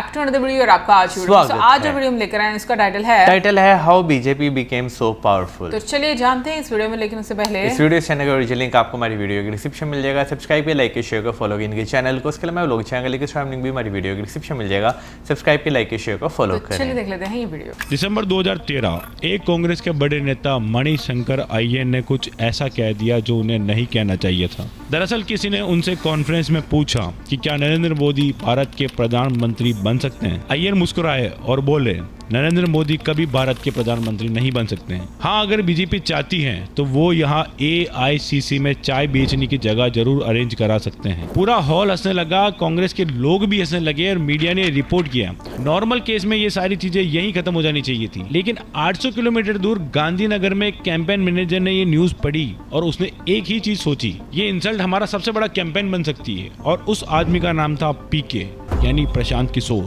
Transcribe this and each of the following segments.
Back to another video और आपका आज आज जो वीडियो हम लेकर आए हैं उसका टाइटल है how BJP became so powerful. तो चलिए जानते हैं इस वीडियो में, लेकिन उससे पहले इस वीडियो चैनल का ओरिजिनल लिंक आपको हमारी वीडियो के डिस्क्रिप्शन मिल जाएगा। सब्सक्राइब पे लाइक के शेयर को फॉलो इनके चैनल को, उसके अलावा लोग चैनल लिंक लिंक भी हमारी वीडियो के डिस्क्रिप्शन मिल जाएगा। सब्सक्राइब पे लाइक के शेयर को फॉलो करें। चलिए देख लेते हैं ये वीडियो। दिसंबर 2013 एक कांग्रेस के बड़े नेता मणिशंकर अय्यर ने कुछ ऐसा कह दिया जो उन्हें नहीं कहना चाहिए था। दरअसल किसी ने उनसे कॉन्फ्रेंस में पूछा कि क्या नरेंद्र मोदी भारत के प्रधानमंत्री बन सकते हैं। अय्यर मुस्कुराए और बोले, नरेंद्र मोदी कभी भारत के प्रधानमंत्री नहीं बन सकते हैं। हाँ, अगर बीजेपी चाहती है तो वो यहाँ AICC में चाय बेचने की जगह जरूर अरेंज करा सकते हैं। पूरा हॉल हंसने लगा, कांग्रेस के लोग भी हंसने लगे और मीडिया ने रिपोर्ट किया। नॉर्मल केस में ये सारी चीजें यहीं खत्म हो जानी चाहिए थी, लेकिन 800 किलोमीटर दूर गांधीनगर में एक कैंपेन मैनेजर ने ये न्यूज पढ़ी और उसने एक ही चीज सोची, ये इंसल्ट हमारा सबसे बड़ा कैंपेन बन सकती है। और उस आदमी का नाम था PK यानी प्रशांत किशोर।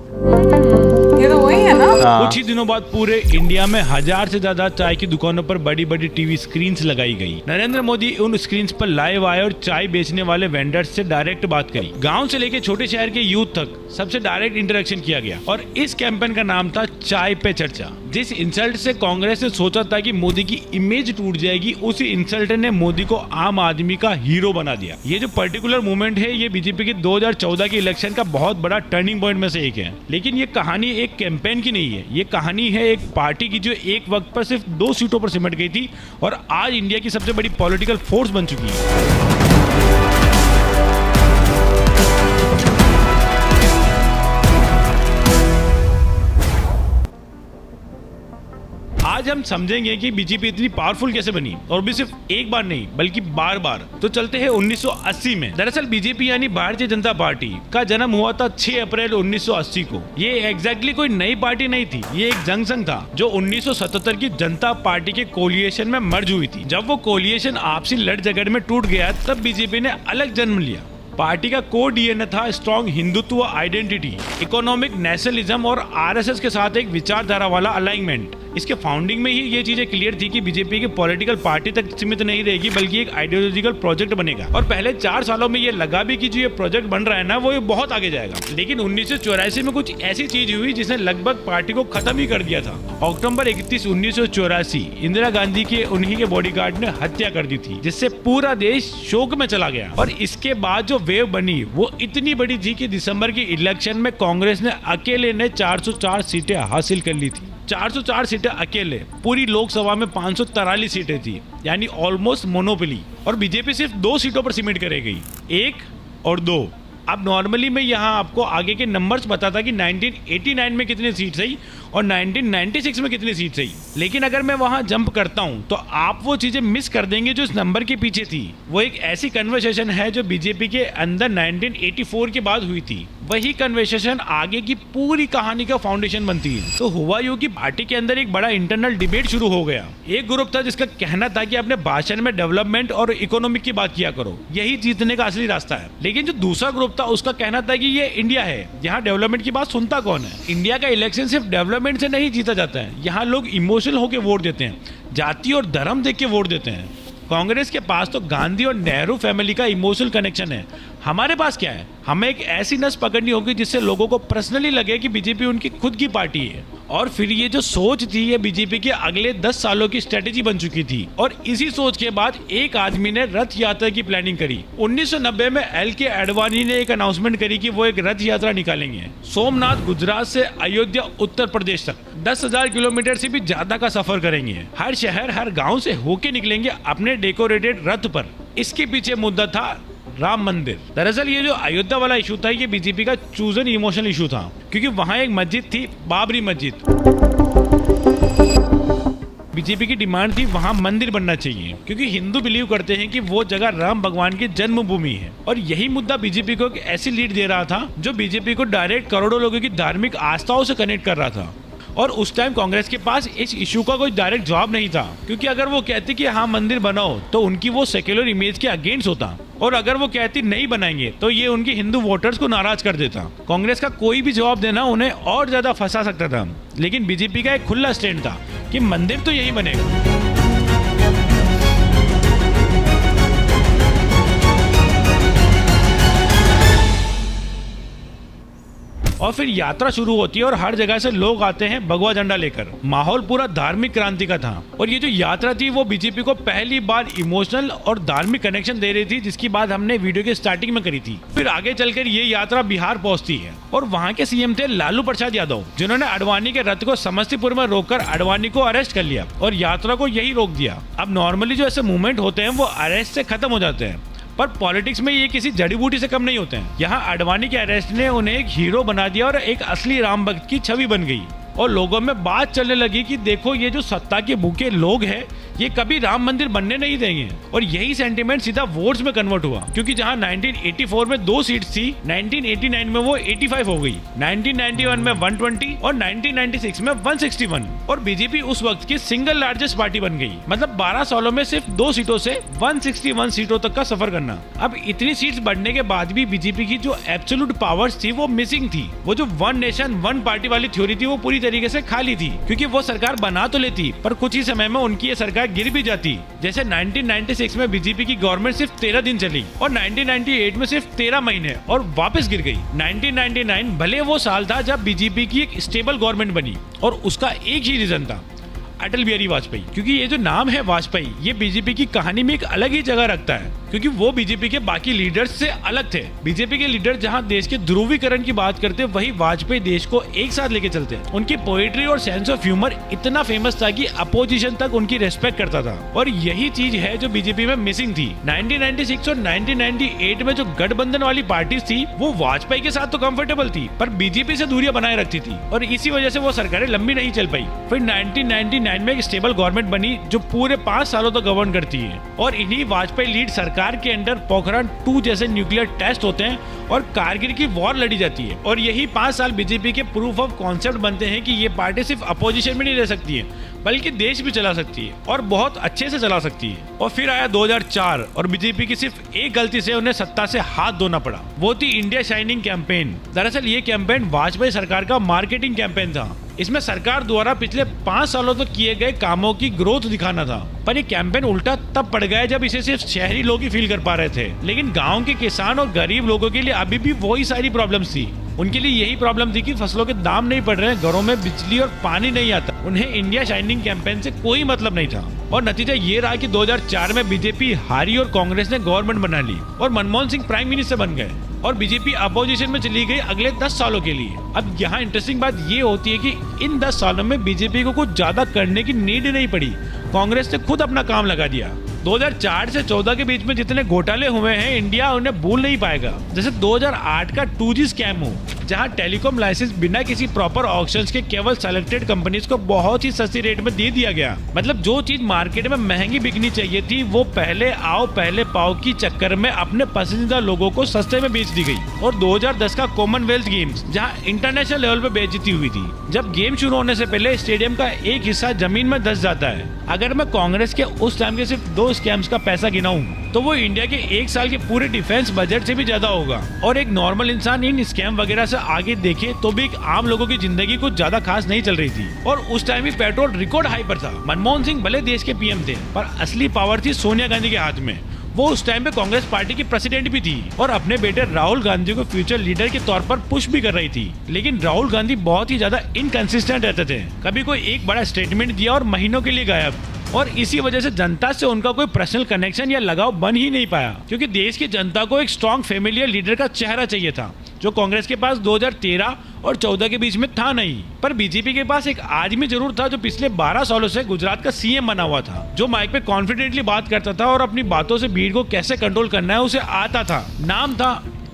ये तो वही है ना। कुछ ही दिनों बाद पूरे इंडिया में 1000 से ज्यादा चाय की दुकानों पर बड़ी बड़ी टीवी स्क्रीन्स लगाई गई। नरेंद्र मोदी उन स्क्रीन्स पर लाइव आए और चाय बेचने वाले वेंडर्स से डायरेक्ट बात करी। गांव से लेके छोटे शहर के यूथ तक सबसे डायरेक्ट इंटरेक्शन किया गया और इस कैंपेन का नाम था चाय पे चर्चा। जिस इंसल्ट से कांग्रेस ने सोचा था कि मोदी की इमेज टूट जाएगी, उसी इंसल्ट ने मोदी को आम आदमी का हीरो बना दिया। ये जो पर्टिकुलर मूवमेंट है, ये बीजेपी के 2014 के इलेक्शन का बहुत बड़ा टर्निंग पॉइंट में से एक है। लेकिन ये कहानी एक कैंपेन की नहीं है, ये कहानी है एक पार्टी की जो एक वक्त पर सिर्फ 2 सीटों पर सिमट गई थी और आज इंडिया की सबसे बड़ी पॉलिटिकल फोर्स बन चुकी है। आज हम समझेंगे कि बीजेपी इतनी पावरफुल कैसे बनी, और भी सिर्फ एक बार नहीं बल्कि बार बार। तो चलते हैं 1980 में। दरअसल बीजेपी यानी भारतीय जनता पार्टी का जन्म हुआ था 6 अप्रैल 1980 को। ये एग्जैक्टली कोई नई पार्टी नहीं थी, ये एक जनसंघ था जो 1977 की जनता पार्टी के कोलिएशन में मर्ज हुई थी। जब वो कोलिएशन आपसी लड़ झगड़ में टूट गया, तब बीजेपी ने अलग जन्म लिया। पार्टी का कोर डीएनए था strong Hindutva identity, economic nationalism और RSS के साथ एक विचारधारा वाला अलाइनमेंट। इसके फाउंडिंग में ही ये चीजें क्लियर थी कि बीजेपी की पॉलिटिकल पार्टी तक सीमित नहीं रहेगी, बल्कि एक आइडियोलॉजिकल प्रोजेक्ट बनेगा। और पहले 4 सालों में ये लगा भी कि जो ये प्रोजेक्ट बन रहा है ना, वो ये बहुत आगे जाएगा। लेकिन 1984 में कुछ ऐसी चीज हुई जिसने लगभग पार्टी को खत्म ही कर दिया था। अक्टूबर 31, 1984 इंदिरा गांधी के उन्हीं के बॉडीगार्ड ने हत्या कर दी थी, जिससे पूरा देश शोक में चला गया। और इसके बाद जो वेव बनी वो इतनी बड़ी थी कि दिसंबर की इलेक्शन में कांग्रेस ने अकेले ने 404 सीटें हासिल कर ली थी। 404 सीटें अकेले, पूरी लोकसभा में 543 सीटें थी, यानी ऑलमोस्ट मोनोपोली। और बीजेपी सिर्फ 2 सीटों पर सिमट कर रह गई, 1 और 2। अब नॉर्मली मैं यहाँ आपको आगे के नंबर्स बताता कि 1989 में कितनी सीट सही और 1996 में कितनी सीट सही, लेकिन अगर मैं वहाँ जंप करता हूँ तो आप वो चीजें मिस कर देंगे जो इस नंबर के पीछे थी। वो एक ऐसी कन्वर्सेशन है जो बीजेपी के अंदर 1984 के बाद हुई थी। वही कन्वर्सेशन आगे की पूरी कहानी का फाउंडेशन बनती है। तो हुआ यूं कि पार्टी के अंदर एक बड़ा इंटरनल डिबेट शुरू हो गया। एक ग्रुप था जिसका कहना था कि अपने भाषण में डेवलपमेंट और इकोनॉमिक की बात किया करो, यही जीतने का असली रास्ता है। लेकिन जो दूसरा ग्रुप था उसका कहना था कि ये इंडिया है, यहाँ डेवलपमेंट की बात सुनता कौन है। इंडिया का इलेक्शन सिर्फ डेवलपमेंट से नहीं जीता जाता है, यहाँ लोग इमोशनल होकर वोट देते हैं, जाति और धर्म देख के वोट देते हैं। कांग्रेस के पास तो गांधी और नेहरू फैमिली का इमोशनल कनेक्शन है। हमारे पास क्या है, हमें एक ऐसी नस पकड़नी होगी जिससे लोगों को पर्सनली लगे कि बीजेपी उनकी खुद की पार्टी है। और फिर ये जो सोच थी, ये बीजेपी के अगले 10 सालों की स्ट्रेटेजी बन चुकी थी। और इसी सोच के बाद एक आदमी ने रथ यात्रा की प्लानिंग करी। 1990 में LK आडवाणी ने एक अनाउंसमेंट करी कि वो एक रथ यात्रा निकालेंगे सोमनाथ गुजरात से अयोध्या उत्तर प्रदेश तक। 10,000 किलोमीटर से भी ज्यादा का सफर करेंगे। हर शहर हर गाँव से होके निकलेंगे अपने डेकोरेटेड रथ पर। इसके पीछे मुद्दा था राम मंदिर। दरअसल ये जो अयोध्या वाला इशू था, ये बीजेपी का चूजन इमोशनल इशू था, क्योंकि वहां एक मस्जिद थी, बाबरी मस्जिद। बीजेपी की डिमांड थी वहां मंदिर बनना चाहिए, क्योंकि हिंदू बिलीव करते हैं कि वो जगह राम भगवान की जन्मभूमि है। और यही मुद्दा बीजेपी को एक ऐसी लीड दे रहा था जो बीजेपी को डायरेक्ट करोड़ों लोगों की धार्मिक आस्थाओं से कनेक्ट कर रहा था। और उस टाइम कांग्रेस के पास इस इशू का कोई डायरेक्ट जवाब नहीं था, क्योंकि अगर वो कहती कि हाँ मंदिर बनाओ तो उनकी वो सेक्युलर इमेज के अगेंस्ट होता, और अगर वो कहती नहीं बनाएंगे तो ये उनके हिंदू वोटर्स को नाराज कर देता। कांग्रेस का कोई भी जवाब देना उन्हें और ज्यादा फंसा सकता था। लेकिन बीजेपी का एक खुला स्टैंड था कि मंदिर तो यही बनेगा। और फिर यात्रा शुरू होती है और हर जगह से लोग आते हैं भगवा झंडा लेकर। माहौल पूरा धार्मिक क्रांति का था और ये जो यात्रा थी वो बीजेपी को पहली बार इमोशनल और धार्मिक कनेक्शन दे रही थी, जिसकी बात हमने वीडियो के स्टार्टिंग में करी थी। फिर आगे चलकर ये यात्रा बिहार पहुंचती है और वहाँ के सीएम थे लालू प्रसाद यादव, जिन्होंने अडवाणी के रथ को समस्तीपुर में रोककर अडवाणी को अरेस्ट कर लिया और यात्रा को यही रोक दिया। अब नॉर्मली जो ऐसे मूवमेंट होते हैं वो अरेस्ट से खत्म हो जाते हैं, पर पॉलिटिक्स में ये किसी जड़ी बूटी से कम नहीं होते हैं। यहाँ अडवाणी के अरेस्ट ने उन्हें एक हीरो बना दिया और एक असली राम भक्त की छवि बन गई और लोगों में बात चलने लगी कि देखो ये जो सत्ता के भूखे लोग हैं ये कभी राम मंदिर बनने नहीं देंगे। और यही सेंटीमेंट सीधा वोट्स में कन्वर्ट हुआ, क्योंकि जहां 1984 में 2 सीट्स थी, 1989 में वो 85 हो गई, 1991 में 120 और 1996 में 161 और बीजेपी उस वक्त की सिंगल लार्जेस्ट पार्टी बन गई। मतलब 12 सालों में सिर्फ 2 सीटों से 161 सीटों तक का सफर करना। अब इतनी सीट्स बढ़ने के बाद भी बीजेपी की जो एब्सोल्यूट पावर्स थी वो मिसिंग थी। वो जो वन नेशन वन पार्टी वाली थ्योरी थी वो पूरी तरीके से खाली थी, क्योंकि वो सरकार बना तो लेती पर कुछ ही समय में उनकी ये सरकार गिर भी जाती। जैसे 1996 में बीजेपी की गवर्नमेंट सिर्फ 13 दिन चली और 1998 में सिर्फ 13 महीने और वापस गिर गई। 1999 भले वो साल था जब बीजेपी की एक स्टेबल गवर्नमेंट बनी और उसका एक ही रीजन था, अटल बिहारी वाजपेयी। क्योंकि ये जो नाम है वाजपेयी ये बीजेपी की कहानी में एक अलग ही जगह रखता है, क्योंकि वो बीजेपी के बाकी लीडर्स से अलग थे। बीजेपी के लीडर जहां देश के ध्रुवीकरण की बात करते वही वाजपेयी देश को एक साथ लेके चलते। उनकी पोएट्री और सेंस ऑफ ह्यूमर इतना फेमस था कि अपोजिशन तक उनकी रेस्पेक्ट करता था और यही चीज है जो बीजेपी में मिसिंग थी। 1996 और 1998 में जो गठबंधन वाली पार्टीज थी वो वाजपेयी के साथ तो कंफर्टेबल थी पर बीजेपी से दूरियां बनाए रखती थी और इसी वजह से वो सरकारें लंबी नहीं चल पाई। फिर 1999 में एक स्टेबल गवर्नमेंट बनी जो पूरे 5 सालों तक गवर्न करती है और इन्हीं वाजपेयी लीड सरकार के अंडर पोखरण 2 जैसे न्यूक्लियर टेस्ट होते हैं और कारगिल की वॉर लड़ी जाती है और यही 5 साल बीजेपी के प्रूफ ऑफ कॉन्सेप्ट बनते हैं कि ये पार्टी सिर्फ अपोजिशन में नहीं रह सकती है बल्कि देश भी चला सकती है और बहुत अच्छे से चला सकती है। और फिर आया 2004 और बीजेपी की सिर्फ एक गलती से उन्हें सत्ता से हाथ धोना पड़ा, वो थी इंडिया शाइनिंग कैंपेन। दरअसल ये कैंपेन वाजपेयी सरकार का मार्केटिंग कैंपेन था। इसमें सरकार द्वारा पिछले 5 सालों तक किए गए कामों की ग्रोथ दिखाना था, पर ये कैंपेन उल्टा तब पड़ गया जब इसे सिर्फ शहरी लोग ही फील कर पा रहे थे, लेकिन गाँव के किसान और गरीब लोगों के लिए अभी भी वही सारी प्रॉब्लम्स थी। उनके लिए यही प्रॉब्लम थी कि फसलों के दाम नहीं बढ़ रहे हैं, घरों में बिजली और पानी नहीं आता। उन्हें इंडिया शाइनिंग कैंपेन से कोई मतलब नहीं था और नतीजा ये रहा कि 2004 में बीजेपी हारी और कांग्रेस ने गवर्नमेंट बना ली और मनमोहन सिंह प्राइम मिनिस्टर बन गए और बीजेपी अपोजिशन में चली गई अगले 10 सालों के लिए। अब यहाँ इंटरेस्टिंग बात ये होती है कि इन 10 सालों में बीजेपी को कुछ ज्यादा करने की नीड नहीं पड़ी, कांग्रेस ने खुद अपना काम लगा दिया। 2004 से 14 के बीच में जितने घोटाले हुए हैं इंडिया उन्हें भूल नहीं पाएगा। जैसे 2008 का 2G स्कैम हो, जहां टेलीकॉम लाइसेंस बिना किसी प्रॉपर ऑक्शंस के केवल सेलेक्टेड कंपनीज को बहुत ही सस्ती रेट में दे दिया गया। मतलब जो चीज मार्केट में महंगी बिकनी चाहिए थी वो पहले आओ पहले पाओ की चक्कर में अपने पसंदीदा लोगों को सस्ते में बेच दी गई। और 2010 का कॉमनवेल्थ गेम्स जहां इंटरनेशनल लेवल पे बेइज्जती हुई थी। जब गेम शुरू होने से पहले स्टेडियम का एक हिस्सा जमीन में धंस जाता है। अगर मैं कांग्रेस के उस टाइम के सिर्फ 2 स्कैम्स का पैसा गिनाऊं तो वो इंडिया के 1 साल के पूरे डिफेंस बजट से भी ज्यादा होगा। और एक नॉर्मल इंसान इन स्कैम वगैरह से आगे देखे तो भी एक आम लोगों की जिंदगी कुछ ज्यादा खास नहीं चल रही थी और उस टाइम भी पेट्रोल रिकॉर्ड हाई पर था। मनमोहन सिंह भले देश के पीएम थे पर असली पावर थी सोनिया गांधी के हाथ में। वो उस टाइम पे कांग्रेस पार्टी की प्रेसिडेंट भी थी और अपने बेटे राहुल गांधी को फ्यूचर लीडर के तौर पर पुश भी कर रही थी। लेकिन राहुल गांधी बहुत ही ज्यादा इनकंसिस्टेंट रहते थे, कभी कोई एक बड़ा स्टेटमेंट दिया और महीनों के लिए गायब। और इसी वजह से जनता से उनका कोई पर्सनल कनेक्शन या लगाव बन ही नहीं पाया, क्योंकि देश की जनता को एक स्ट्रॉन्ग फेमिलियर लीडर का चेहरा चाहिए था, जो कांग्रेस के पास 2013 और 14 के बीच में था नहीं। पर बीजेपी के पास एक आदमी जरूर था जो पिछले 12 सालों से गुजरात का सीएम बना हुआ था, जो माइक पे कॉन्फिडेंटली बात करता था और अपनी बातों से भीड़ को कैसे कंट्रोल करना है उसे आता था। नाम था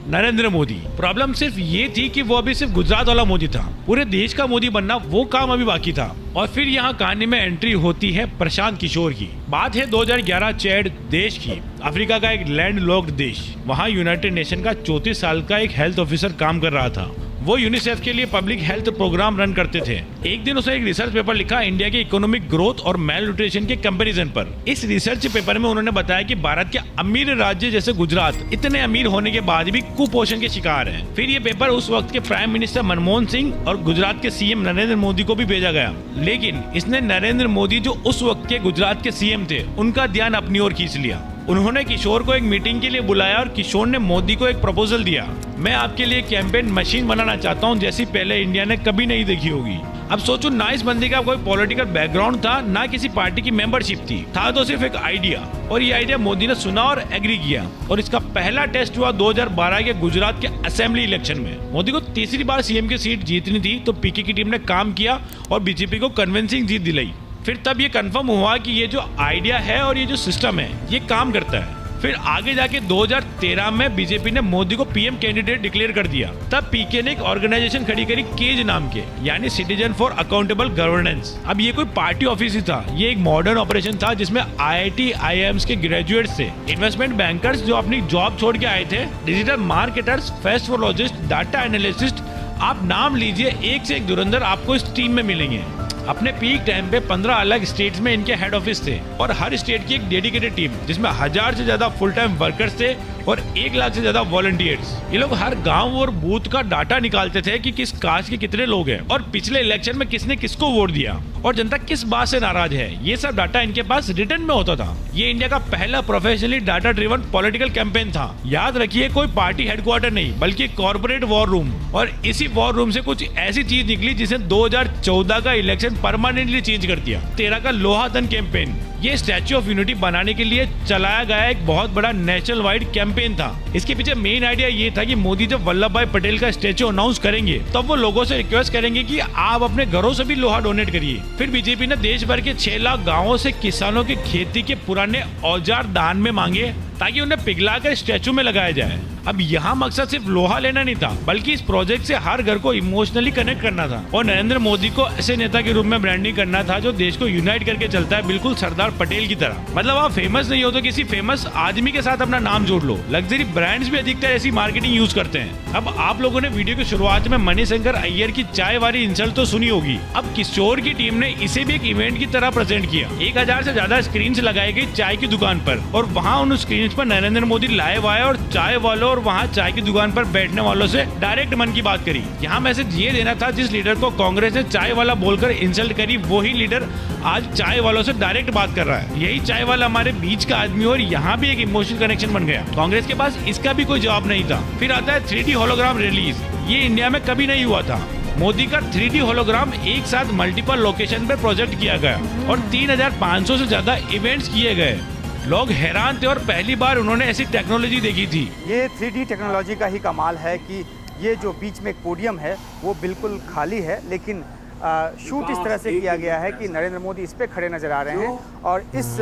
नरेंद्र मोदी। प्रॉब्लम सिर्फ ये थी कि वो अभी सिर्फ गुजरात वाला मोदी था, पूरे देश का मोदी बनना वो काम अभी बाकी था। और फिर यहाँ कहानी में एंट्री होती है प्रशांत किशोर की। बात है 2011 चैड देश की, अफ्रीका का एक लैंड लॉक्ड देश। वहाँ यूनाइटेड नेशन का 34 साल का एक हेल्थ ऑफिसर काम कर रहा था। वो यूनिसेफ के लिए पब्लिक हेल्थ प्रोग्राम रन करते थे। एक दिन उसने एक रिसर्च पेपर लिखा इंडिया के इकोनॉमिक ग्रोथ और मेल न्यूट्रिशन के कंपैरिजन पर। इस रिसर्च पेपर में उन्होंने बताया कि भारत के अमीर राज्य जैसे गुजरात इतने अमीर होने के बाद भी कुपोषण के शिकार हैं। फिर ये पेपर उस वक्त के प्राइम मिनिस्टर मनमोहन सिंह और गुजरात के सीएम नरेंद्र मोदी को भी भेजा गया, लेकिन इसने नरेंद्र मोदी जो उस वक्त के गुजरात के सीएम थे उनका ध्यान अपनी ओर खींच लिया। उन्होंने किशोर को एक मीटिंग के लिए बुलाया और किशोर ने मोदी को एक प्रपोजल दिया मैं आपके लिए कैंपेन मशीन बनाना चाहता हूँ जैसी पहले इंडिया ने कभी नहीं देखी होगी। अब सोचो ना इस बंदे का कोई पॉलिटिकल बैकग्राउंड था, ना किसी पार्टी की मेंबरशिप थी, था तो सिर्फ एक आइडिया, और ये आइडिया मोदी ने सुना और एग्री किया। और इसका पहला टेस्ट हुआ 2012 के गुजरात के असेंबली इलेक्शन में। मोदी को तीसरी बार सीएम की सीट जीतनी थी, तो पीके की टीम ने काम किया और बीजेपी को कन्विंसिंग जीत दिलाई। फिर तब ये कंफर्म हुआ कि ये जो आइडिया है और ये जो सिस्टम है ये काम करता है। फिर आगे जाके 2013 में बीजेपी ने मोदी को पीएम कैंडिडेट डिक्लेयर कर दिया। तब पीके ने एक ऑर्गेनाइजेशन खड़ी करी केज नाम के, यानी सिटीजन फॉर अकाउंटेबल गवर्नेंस। अब ये कोई पार्टी ऑफिस ही था, ये एक मॉडर्न ऑपरेशन था जिसमें आईआईटी आईआईएम्स के ग्रेजुएट्स थे, इन्वेस्टमेंट बैंकर्स जो अपनी जॉब छोड़ के आए थे, डिजिटल मार्केटर्स, फेस्टिवोलॉजिस्ट, डाटा एनालिस्ट, आप नाम लीजिए, एक से एक धुरंधर आपको इस टीम में मिलेंगे। अपने पीक टाइम पे 15 अलग स्टेट्स में इनके हेड ऑफिस थे और हर स्टेट की एक डेडिकेटेड टीम जिसमें 1000 से ज्यादा फुल टाइम वर्कर्स थे और 1 लाख से ज्यादा वॉलंटियर्स। ये लोग हर गांव और बूथ का डाटा निकालते थे कि किस कास्ट के कितने लोग हैं और पिछले इलेक्शन में किसने किसको वोट दिया और जनता किस बात से नाराज है। ये सब डाटा इनके पास रिटर्न में होता था। ये इंडिया का पहला professionally data driven political campaign था। याद रखिए, कोई पार्टी हेडक्वार्टर नहीं बल्कि कॉर्पोरेट वॉर रूम। और इसी वॉर रूम से कुछ ऐसी चीज निकली जिसे 2014 का इलेक्शन परमानेंटली चेंज कर दिया। 13 का लोहातन कैंपेन, ये स्टैच्यू ऑफ यूनिटी बनाने के लिए चलाया गया एक बहुत बड़ा नेशनल वाइड कैंपेन था। इसके पीछे मेन आइडिया ये था कि मोदी जब वल्लभ भाई पटेल का स्टैच्यू अनाउंस करेंगे तब वो लोगों से रिक्वेस्ट करेंगे कि आप अपने घरों से भी लोहा डोनेट करिए। फिर बीजेपी ने देश भर के 6 लाख गाँवों से किसानों की खेती के पुराने औजार दान में मांगे ताकि उन्हें पिघलाकर स्टैच्यू में लगाया जाए। अब यहाँ मकसद सिर्फ लोहा लेना नहीं था बल्कि इस प्रोजेक्ट से हर घर को इमोशनली कनेक्ट करना था और नरेंद्र मोदी को ऐसे नेता के रूप में ब्रांडिंग करना था जो देश को यूनाइट करके चलता है, बिल्कुल सरदार पटेल की तरह। मतलब आप फेमस नहीं हो तो किसी फेमस आदमी के साथ अपना नाम जोड़ लो। लग्जरी ब्रांड्स भी अधिकतर ऐसी मार्केटिंग यूज करते हैं। अब आप लोगों ने वीडियो की शुरुआत में मणिशंकर अय्यर की चाय वाली इंसल्ट तो सुनी होगी। अब किशोर की टीम ने इसे भी एक इवेंट की तरह प्रेजेंट किया। 1000 से ज्यादा स्क्रीन लगाई गई चाय की दुकान पर और वहाँ उन स्क्रीन पर नरेंद्र मोदी लाइव आए और चाय वालों और वहाँ चाय की दुकान पर बैठने वालों से डायरेक्ट मन की बात करी। यहाँ मैसेज ये देना था, जिस लीडर को कांग्रेस ने चाय वाला बोलकर इंसल्ट करी वही लीडर आज चाय वालों से डायरेक्ट बात कर रहा है। यही चाय वाला हमारे बीच का आदमी और यहाँ भी एक इमोशनल कनेक्शन बन गया। कांग्रेस के पास इसका भी कोई जवाब नहीं था। फिर आता है 3D होलोग्राम रिलीज। ये इंडिया में कभी नहीं हुआ था। मोदी का 3D होलोग्राम एक साथ मल्टीपल लोकेशन पे प्रोजेक्ट किया गया और 3500 से ज्यादा इवेंट्स किए गए। लोग हैरान थे और पहली बार उन्होंने ऐसी टेक्नोलॉजी देखी थी। ये 3D टेक्नोलॉजी का ही कमाल है कि ये जो बीच में एक पोडियम है वो बिल्कुल खाली है, लेकिन शूट इस तरह से किया गया है कि नरेंद्र मोदी इस पे खड़े नज़र आ रहे हैं और इस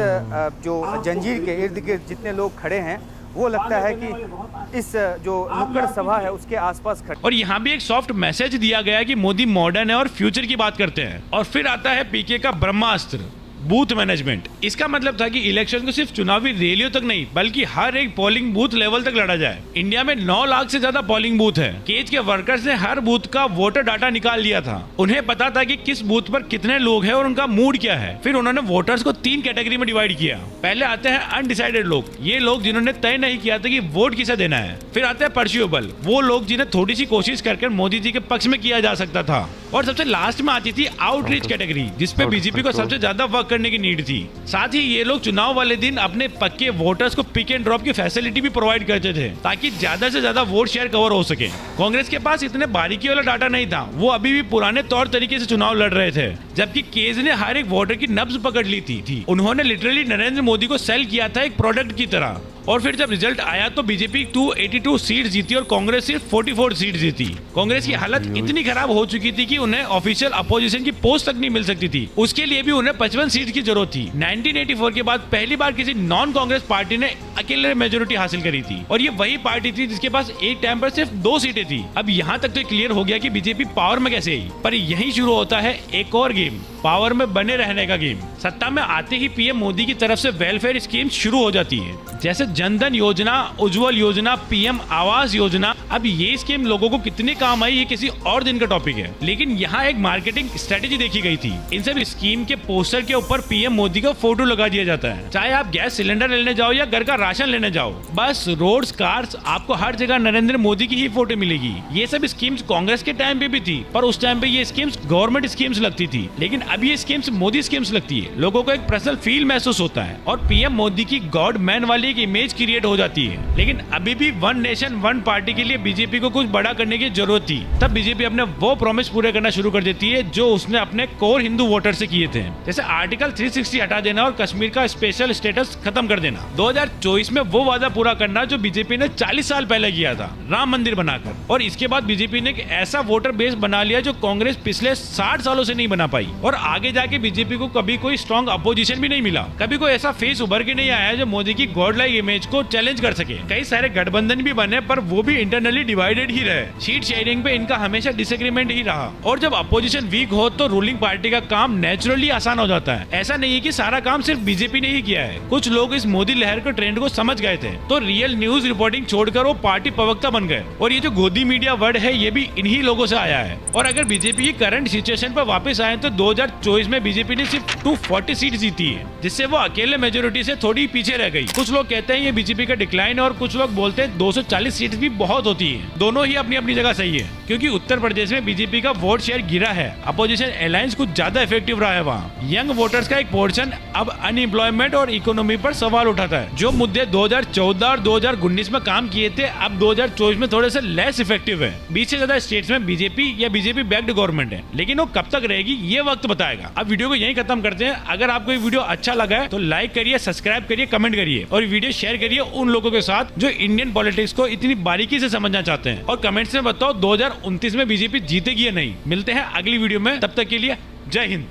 जो जंजीर के इर्द गिर्द जितने लोग खड़े हैं वो लगता है कि इस जो नुक्कड़ सभा है उसके आसपास खड़े। और यहाँ भी एक सॉफ्ट मैसेज दिया गया है कि मोदी मॉडर्न है और फ्यूचर की बात करते हैं। और फिर आता है पीके का ब्रह्मास्त्र, बूथ मैनेजमेंट। इसका मतलब था कि इलेक्शन को सिर्फ चुनावी रैलियों तक नहीं बल्कि हर एक पोलिंग बूथ लेवल तक लड़ा जाए। इंडिया में 9 लाख से ज्यादा पोलिंग बूथ है। केज के वर्कर्स ने हर बूथ का वोटर डाटा निकाल लिया था। उन्हें पता था कि किस बूथ पर कितने लोग हैं और उनका मूड क्या है। फिर उन्होंने वोटर्स को 3 कैटेगरी में डिवाइड किया। पहले आते हैं अनडिसाइडेड लोग, ये लोग जिन्होंने तय नहीं किया था कि वोट किसे देना है। फिर आते हैं परस्यूएबल, वो लोग जिन्हें थोड़ी सी कोशिश करके मोदी जी के पक्ष में किया जा सकता था। और सबसे लास्ट में आती थी आउटरीच कैटेगरी, जिसपे बीजेपी को सबसे ज्यादा वर्क करने की नीड थी। साथ ही ये लोग चुनाव वाले दिन अपने पक्के वोटर्स को पिक एंड ड्रॉप की फैसिलिटी भी प्रोवाइड करते थे ताकि ज्यादा से ज्यादा वोट शेयर कवर हो सके। कांग्रेस के पास इतने बारीकी वाला डाटा नहीं था, वो अभी भी पुराने तौर तरीके से चुनाव लड़ रहे थे। जबकि केज ने हर एक वोटर की नब्ज पकड़ ली थी। उन्होंने लिटरली नरेंद्र मोदी को सेल किया था एक प्रोडक्ट की तरह। और फिर जब रिजल्ट आया तो बीजेपी 282 सीट जीती और कांग्रेस सिर्फ 44 सीट जीती। कांग्रेस की हालत इतनी खराब हो चुकी थी कि उन्हें ऑफिशियल अपोजिशन की पोस्ट तक नहीं मिल सकती थी। उसके लिए भी उन्हें 55 सीट की जरूरत थी। 1984 के बाद पहली बार किसी नॉन कांग्रेस पार्टी ने अकेले मेजोरिटी हासिल करी थी और ये वही पार्टी थी जिसके पास एक टाइम पर सिर्फ 2 सीटें थी। अब यहाँ तक तो क्लियर हो गया कि बीजेपी पावर में कैसे आई, पर यही शुरू होता है एक और गेम, पावर में बने रहने का गेम। सत्ता में आते ही पीएम मोदी की तरफ से वेलफेयर स्कीम शुरू हो जाती है, जैसे जनधन योजना, उज्जवल योजना, पीएम आवास योजना। अब ये स्कीम लोगों को कितने काम आई ये किसी और दिन का टॉपिक है, लेकिन यहाँ एक मार्केटिंग स्ट्रेटेजी देखी गई थी। इन सब स्कीम के पोस्टर के ऊपर पीएम मोदी का फोटो लगा दिया जाता है। चाहे आप गैस सिलेंडर लेने जाओ या घर का राशन लेने जाओ, बस रोड्स, कार्स, आपको हर जगह नरेंद्र मोदी की ही फोटो मिलेगी। ये सब स्कीम्स कांग्रेस के टाइम पे भी थी, पर उस टाइम पे ये स्कीम्स गवर्नमेंट स्कीम्स लगती थी, लेकिन अब ये स्कीम्स मोदी स्कीम्स लगती है। लोगों को एक पर्सनल फील महसूस होता है और पीएम मोदी की गॉड मैन वाली एक इमेज क्रिएट हो जाती है। लेकिन अभी भी वन नेशन वन पार्टी के लिए बीजेपी को कुछ बड़ा करने की जरूरत थी, तब बीजेपी अपने वो प्रॉमिस पूरे करना शुरू कर देती है जो उसने अपने कोर हिंदू वोटर से किए थे, जैसे आर्टिकल 360 हटा देना और कश्मीर का स्पेशल स्टेटस खत्म कर देना। 2024 में वो वादा पूरा करना जो बीजेपी ने 40 साल पहले किया था, राम मंदिर बनाकर। और इसके बाद बीजेपी ने एक ऐसा वोटर बेस बना लिया जो कांग्रेस पिछले 60 सालों से नहीं बना पाई। और आगे जाके बीजेपी को कभी कोई स्ट्रॉन्ग अपोजिशन भी नहीं मिला, कभी कोई ऐसा फेस उभर के नहीं आया जो मोदी की गॉड लाइक इमेज को चैलेंज कर सके। कई सारे गठबंधन भी बने पर वो भी इंटरनली डिवाइडेड ही रहे। सीट शेयरिंग पे इनका हमेशा डिसएग्रीमेंट ही रहा। और जब अपोजिशन वीक हो तो रूलिंग पार्टी का काम नेचुरली आसान हो जाता है। ऐसा नहीं है कि सारा काम सिर्फ बीजेपी ने ही किया है, कुछ लोग इस मोदी लहर के ट्रेंड को समझ गए थे तो रियल न्यूज रिपोर्टिंग छोड़कर वो पार्टी प्रवक्ता बन गए। और ये जो गोदी मीडिया वर्ड है ये भी इन्हीं लोगों से आया है। और अगर बीजेपी की करंट सिचुएशन पर वापस आए तो 2024 में बीजेपी ने सिर्फ 240 सीट जीती है, जिससे वो अकेले मेजोरिटी से थोड़ी पीछे रह गई। कुछ लोग कहते हैं ये बीजेपी का डिक्लाइन है और कुछ लोग बोलते हैं 240 सीट भी बहुत होती है। दोनों ही अपनी अपनी जगह सही है, क्योंकि उत्तर प्रदेश में बीजेपी का वोट शेयर गिरा है, अपोजिशन अलायंस कुछ ज्यादा इफेक्टिव रहा है वहाँ। यंग वोटर्स का एक पोर्शन अब अनएम्प्लॉयमेंट और इकोनॉमी पर सवाल उठाता है। जो मुद्दे 2014 और 2019 में काम किए थे अब 2024 में थोड़े से लेस इफेक्टिव है। 20 से ज्यादा स्टेट्स में बीजेपी या बीजेपी बैक्ड गवर्नमेंट है, लेकिन वो कब तक रहेगी ये वक्त बताएगा। अब वीडियो को यहीं खत्म करते हैं। अगर आपको ये वीडियो अच्छा लगा है तो लाइक करिए, सब्सक्राइब करिए, कमेंट करिए और वीडियो शेयर करिए उन लोगों के साथ जो इंडियन पॉलिटिक्स को इतनी बारीकी से समझना चाहते हैं। और कमेंट्स में बताओ 2029 में बीजेपी जीतेगी या नहीं। मिलते हैं अगली वीडियो में, तब तक के लिए जय हिंद।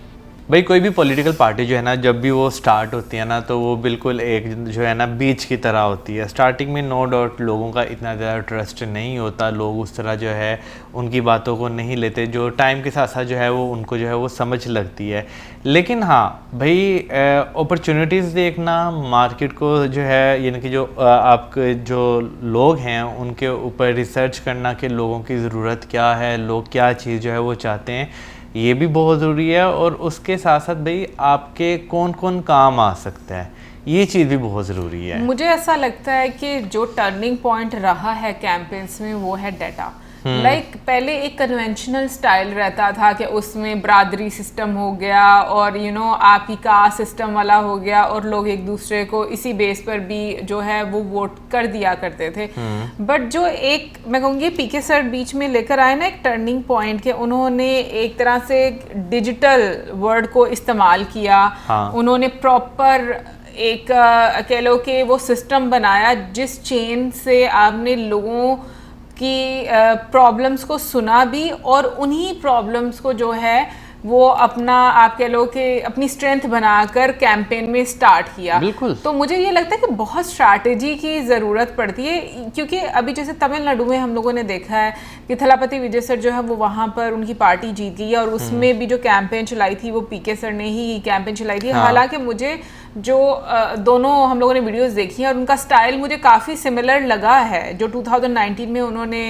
भाई कोई भी पॉलिटिकल पार्टी जो है ना, जब भी वो स्टार्ट होती है ना तो वो बिल्कुल एक जो है ना बीच की तरह होती है। स्टार्टिंग में नो डाउट लोगों का इतना ज़्यादा ट्रस्ट नहीं होता, लोग उस तरह जो है उनकी बातों को नहीं लेते, जो टाइम के साथ साथ जो है वो उनको जो है वो समझ लगती है। लेकिन हाँ भाई अपॉर्चुनिटीज़ देखना, मार्केट को जो है यानी कि जो आपके जो लोग हैं उनके ऊपर रिसर्च करना कि लोगों की ज़रूरत क्या है, लोग क्या चीज़ जो है वो चाहते हैं, ये भी बहुत ज़रूरी है। और उसके साथ साथ भाई आपके कौन कौन काम आ सकता है, ये चीज़ भी बहुत ज़रूरी है। मुझे ऐसा लगता है कि जो टर्निंग पॉइंट रहा है कैंपेन्स में वो है डाटा। लाइक पहले एक कन्वेंशनल स्टाइल रहता था कि उसमें बरादरी सिस्टम हो गया और आपकी कास्ट सिस्टम वाला हो गया और लोग एक दूसरे को इसी बेस पर भी जो है वो वोट कर दिया करते थे। बट जो एक मैं कहूँगी पीके सर बीच में लेकर आए ना एक टर्निंग पॉइंट के, उन्होंने एक तरह से डिजिटल वर्ड को इस्तेमाल किया। उन्होंने प्रॉपर एक कह लो कि वो सिस्टम बनाया जिस चेन से आपने लोगों की प्रॉब्लम्स को सुना भी और उन्हीं प्रॉब्लम्स को जो है वो अपना आप कह लो कि अपनी स्ट्रेंथ बनाकर कैंपेन में स्टार्ट किया। बिल्कुल। तो मुझे ये लगता है कि बहुत स्ट्रैटेजी की ज़रूरत पड़ती है, क्योंकि अभी जैसे तमिलनाडु में हम लोगों ने देखा है कि थलापति विजय सर जो है वो वहाँ पर उनकी पार्टी जीत गई और उसमें भी जो कैंपेन चलाई थी वो पीके सर ने ही कैंपेन चलाई थी। हालांकि मुझे जो दोनों हम लोगों ने वीडियोस देखी हैं और उनका स्टाइल मुझे काफ़ी सिमिलर लगा है जो 2019 में उन्होंने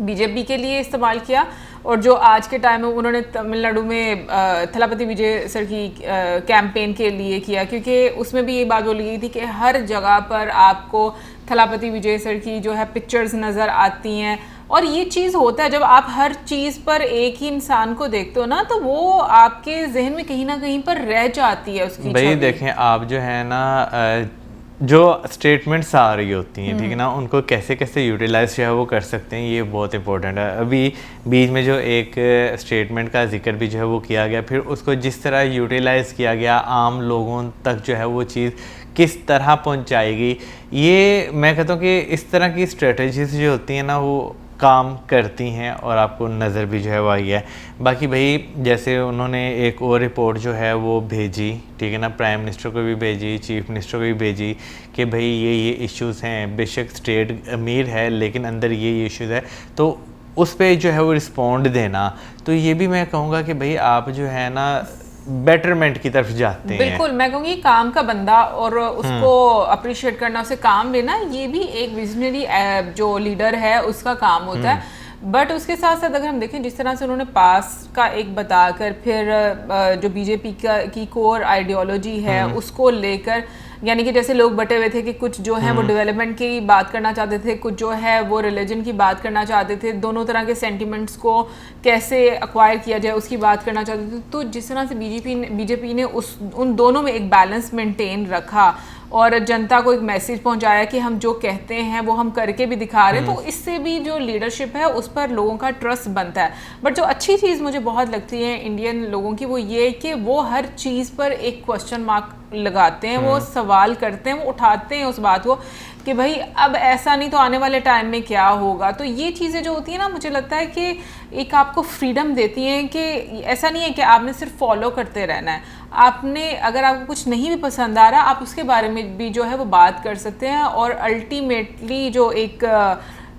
बीजेपी के लिए इस्तेमाल किया और जो आज के टाइम में उन्होंने तमिलनाडु में थलापति विजय सर की कैंपेन के लिए किया, क्योंकि उसमें भी ये बात बोली गई थी कि हर जगह पर आपको थलापति विजय सर की जो है पिक्चर्स नज़र आती हैं। और ये चीज़ होता है जब आप हर चीज़ पर एक ही इंसान को देखते हो ना तो वो आपके जहन में कहीं ना कहीं पर रह जाती है उसकी। भाई देखें आप जो है ना जो स्टेटमेंट्स आ रही होती हैं, ठीक है ना, उनको कैसे कैसे यूटिलाइज जो है वो कर सकते हैं, ये बहुत इंपॉर्टेंट है। अभी बीच में जो एक स्टेटमेंट का जिक्र भी जो है वो किया गया, फिर उसको जिस तरह यूटिलाइज़ किया गया आम लोगों तक जो है वो चीज़ किस तरह पहुंचाएगी, ये मैं कहता हूँ कि इस तरह की स्ट्रेटजीज जो होती हैं ना वो काम करती हैं और आपको नज़र भी जो है वो आई है। बाकी भाई जैसे उन्होंने एक और रिपोर्ट जो है वो भेजी, ठीक है ना, प्राइम मिनिस्टर को भी भेजी, चीफ मिनिस्टर को भी भेजी कि भाई ये इश्यूज़ हैं, बेशक स्टेट अमीर है लेकिन अंदर ये इश्यूज़ है, तो उस पर जो है वो रिस्पॉन्ड देना। तो ये भी मैं कहूँगा कि भाई आप जो है ना बेटरमेंट की तरफ जाते हैं। बिल्कुल, मैं कहूँगी काम का बंदा और उसको अप्रिशिएट करना, उसे काम लेना, ये भी एक विजनरी जो लीडर है उसका काम होता है। बट उसके साथ साथ अगर हम देखें जिस तरह से उन्होंने पास का एक बताकर फिर जो बीजेपी की कोर आइडियोलॉजी है उसको लेकर, यानी कि जैसे लोग बटे हुए थे कि कुछ जो है वो डेवलपमेंट की बात करना चाहते थे, कुछ जो है वो रिलीजन की बात करना चाहते थे, दोनों तरह के सेंटिमेंट्स को कैसे एक्वायर किया जाए उसकी बात करना चाहते थे। तो जिस तरह से बीजेपी ने उन दोनों में एक बैलेंस मेंटेन रखा और जनता को एक मैसेज पहुंचाया कि हम जो कहते हैं वो हम करके भी दिखा रहे हैं, तो इससे भी जो लीडरशिप है उस पर लोगों का ट्रस्ट बनता है। बट जो अच्छी चीज़ मुझे बहुत लगती है इंडियन लोगों की वो ये कि वो हर चीज़ पर एक क्वेश्चन मार्क लगाते हैं, वो सवाल करते हैं, वो उठाते हैं उस बात को कि भाई अब ऐसा नहीं तो आने वाले टाइम में क्या होगा। तो ये चीज़ें जो होती हैं ना, मुझे लगता है कि एक आपको फ्रीडम देती हैं कि ऐसा नहीं है कि आपने सिर्फ फॉलो करते रहना है। आपने अगर आपको कुछ नहीं भी पसंद आ रहा, आप उसके बारे में भी जो है वो बात कर सकते हैं, और अल्टीमेटली जो एक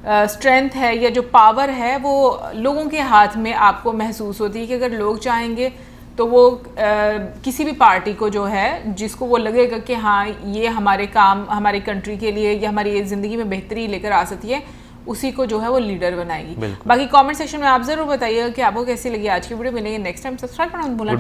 स्ट्रेंथ है या जो पावर है वो लोगों के हाथ में आपको महसूस होती है कि अगर लोग चाहेंगे तो वो किसी भी पार्टी को जो है जिसको वो लगेगा कि हाँ ये हमारे काम, हमारी कंट्री के लिए या हमारी ज़िंदगी में बेहतरी लेकर आ सकती है, उसी को जो है वो लीडर बनाएगी। बाकी कमेंट सेक्शन में आप ज़रूर बताइएगा कि आपको कैसी लगी आज की वीडियो। मिलेंगे नेक्स्ट टाइम। सब्सक्राइब करना मत भूलना।